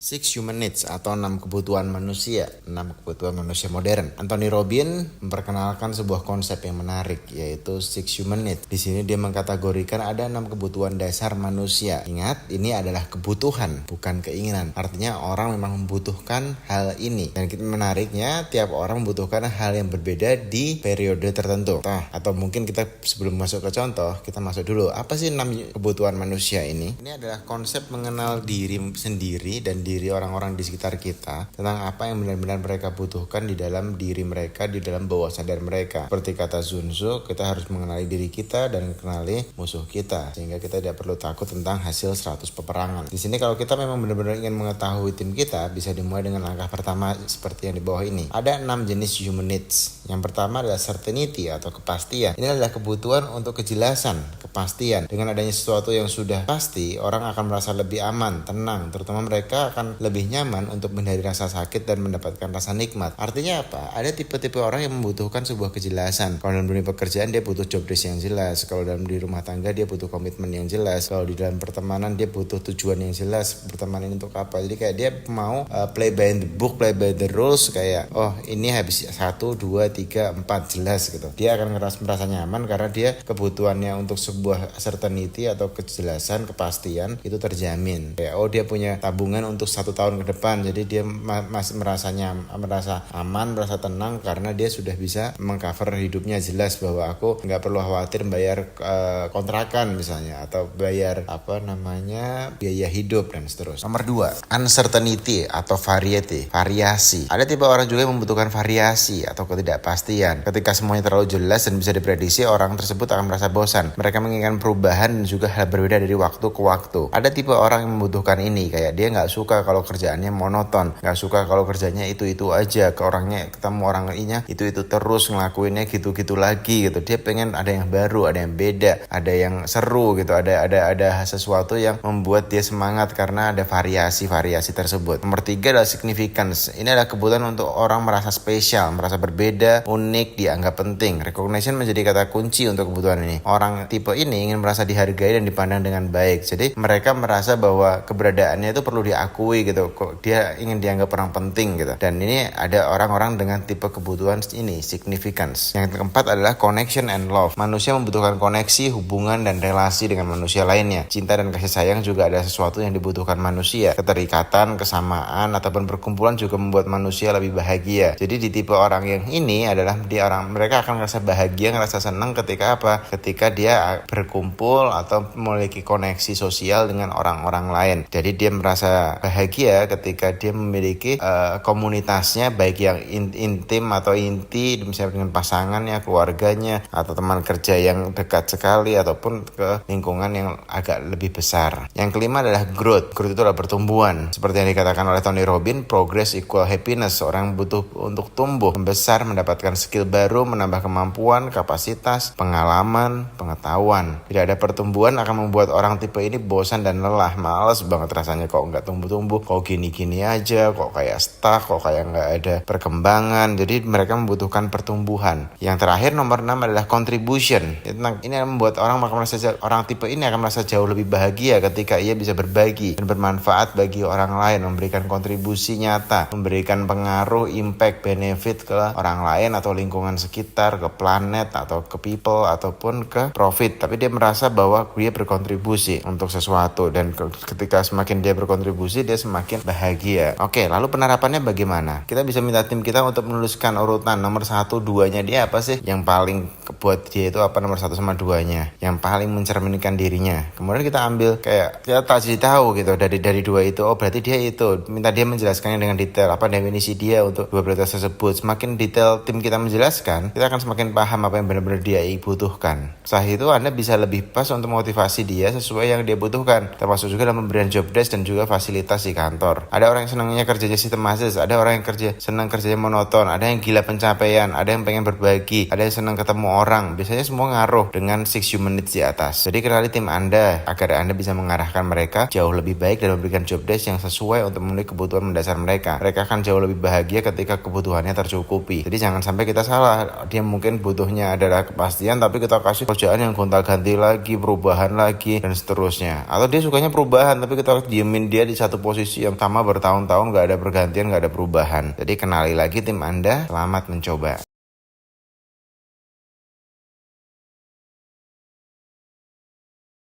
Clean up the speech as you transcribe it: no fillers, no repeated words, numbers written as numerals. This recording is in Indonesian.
Six Human Needs atau 6 kebutuhan manusia, 6 kebutuhan manusia modern. Anthony Robbins memperkenalkan sebuah konsep yang menarik, yaitu Six Human Needs. Di sini dia mengkategorikan ada 6 kebutuhan dasar manusia. Ingat, ini adalah kebutuhan, bukan keinginan. Artinya orang memang membutuhkan hal ini. Dan menariknya, tiap orang membutuhkan hal yang berbeda di periode tertentu. Atau mungkin kita sebelum masuk ke contoh, kita masuk dulu. Apa sih 6 kebutuhan manusia ini? Ini adalah konsep mengenal diri sendiri dan diri orang-orang di sekitar kita, tentang apa yang benar-benar mereka butuhkan di dalam diri mereka, di dalam bawah sadar mereka. Seperti kata Sun Tzu, kita harus mengenali diri kita dan mengenali musuh kita, sehingga kita tidak perlu takut tentang hasil 100 peperangan. Di sini kalau kita memang benar-benar ingin mengetahui tim kita, bisa dimulai dengan langkah pertama seperti yang di bawah ini. Ada 6 jenis human needs. Yang pertama adalah certainty atau kepastian. Ini adalah kebutuhan untuk kejelasan, kepastian. Dengan adanya sesuatu yang sudah pasti, orang akan merasa lebih aman, tenang, terutama mereka akan lebih nyaman untuk menghindari rasa sakit dan mendapatkan rasa nikmat. Artinya apa? Ada tipe-tipe orang yang membutuhkan sebuah kejelasan. Kalau dalam dunia pekerjaan dia butuh job desk yang jelas. Kalau dalam di rumah tangga dia butuh komitmen yang jelas. Kalau di dalam pertemanan dia butuh tujuan yang jelas. Pertemanan untuk apa? Jadi kayak dia mau play by the book, play by the rules. Kayak ini habis 1, 2, 3, 4 jelas gitu. Dia akan merasa nyaman karena dia kebutuhannya untuk sebuah certainty atau kejelasan, kepastian itu terjamin. Kayak dia punya tabungan untuk 1 tahun ke depan, jadi dia masih merasa aman, merasa tenang karena dia sudah bisa mengcover hidupnya jelas bahwa aku nggak perlu khawatir bayar kontrakan misalnya atau bayar biaya hidup dan seterusnya. Nomor 2, uncertainty atau variasi. Ada tipe orang juga yang membutuhkan variasi atau ketidakpastian. Ketika semuanya terlalu jelas dan bisa diprediksi, orang tersebut akan merasa bosan. Mereka menginginkan perubahan dan juga hal berbeda dari waktu ke waktu. Ada tipe orang yang membutuhkan ini, kayak dia nggak suka kalau kerjaannya monoton, nggak suka kalau kerjanya itu aja, ke orangnya ketemu orang lainnya itu terus ngelakuinnya gitu lagi gitu. Dia pengen ada yang baru, ada yang beda, ada yang seru gitu, ada sesuatu yang membuat dia semangat karena ada variasi tersebut. Nomor 3 adalah significance. Ini adalah kebutuhan untuk orang merasa spesial, merasa berbeda, unik, dianggap penting. Recognition menjadi kata kunci untuk kebutuhan ini. Orang tipe ini ingin merasa dihargai dan dipandang dengan baik. Jadi mereka merasa bahwa keberadaannya itu perlu diakui gitu, kok dia ingin dianggap orang penting gitu. Dan ini ada orang-orang dengan tipe kebutuhan ini, significance. Yang keempat adalah connection and love. Manusia membutuhkan koneksi, hubungan dan relasi dengan manusia lainnya. Cinta dan kasih sayang juga ada sesuatu yang dibutuhkan manusia. Keterikatan, kesamaan ataupun perkumpulan juga membuat manusia lebih bahagia. Jadi di tipe orang yang ini adalah mereka akan merasa bahagia, ngerasa senang ketika apa? Ketika dia berkumpul atau memiliki koneksi sosial dengan orang-orang lain. Jadi dia merasa bahagia ketika dia memiliki komunitasnya, baik yang intim atau inti, misalnya dengan pasangannya, keluarganya, atau teman kerja yang dekat sekali, ataupun ke lingkungan yang agak lebih besar. Yang kelima adalah growth. Growth itu adalah pertumbuhan. Seperti yang dikatakan oleh Tony Robbins, progress equal happiness. Orang butuh untuk tumbuh, membesar, mendapatkan skill baru, menambah kemampuan, kapasitas, pengalaman, pengetahuan. Tidak ada pertumbuhan akan membuat orang tipe ini bosan dan lelah, males banget rasanya kok nggak tumbuh-tumbuh, kok gini-gini aja, kok kayak stuck, kok kayak nggak ada perkembangan. Jadi mereka membutuhkan pertumbuhan. Yang terakhir nomor 6 adalah contribution. Ini membuat orang tipe ini akan merasa jauh lebih bahagia ketika ia bisa berbagi dan bermanfaat bagi orang lain, memberikan kontribusi nyata, memberikan pengaruh, impact, benefit ke orang lain atau lingkungan sekitar, ke planet atau ke people ataupun ke profit. Tapi dia merasa bahwa dia berkontribusi untuk sesuatu, dan ketika semakin dia berkontribusi, dia semakin bahagia. Oke, lalu penerapannya bagaimana? Kita bisa minta tim kita untuk menuliskan urutan nomor 1, 2-nya dia apa sih? Yang paling buat dia itu apa nomor 1 sama 2-nya? Yang paling mencerminkan dirinya. Kemudian kita ambil kita jadi tahu gitu dari 2 itu, berarti dia itu. Minta dia menjelaskannya dengan detail, apa definisi dia untuk 2 prioritas tersebut. Semakin detail tim kita menjelaskan, kita akan semakin paham apa yang benar-benar dia butuhkan. Setelah itu Anda bisa lebih pas untuk motivasi dia sesuai yang dia butuhkan, termasuk juga dalam pemberian job desk dan juga fasilitas di kantor. Ada orang yang senangnya kerjanya sistematis, ada orang yang senang kerjanya monoton, ada yang gila pencapaian, ada yang pengen berbagi, ada yang senang ketemu orang. Biasanya semua ngaruh dengan 6 human needs di atas. Jadi kenali tim Anda agar Anda bisa mengarahkan mereka jauh lebih baik dan memberikan job desk yang sesuai untuk memenuhi kebutuhan mendasar mereka. Mereka akan jauh lebih bahagia ketika kebutuhannya tercukupi. Jadi jangan sampai kita salah. Dia mungkin butuhnya adalah kepastian, tapi kita kasih kerjaan yang gonta-ganti lagi, perubahan lagi dan seterusnya. Atau dia sukanya perubahan tapi kita harus diemin dia di satu posisi posisi yang sama bertahun-tahun, gak ada pergantian, gak ada perubahan. Jadi kenali lagi tim Anda, selamat mencoba.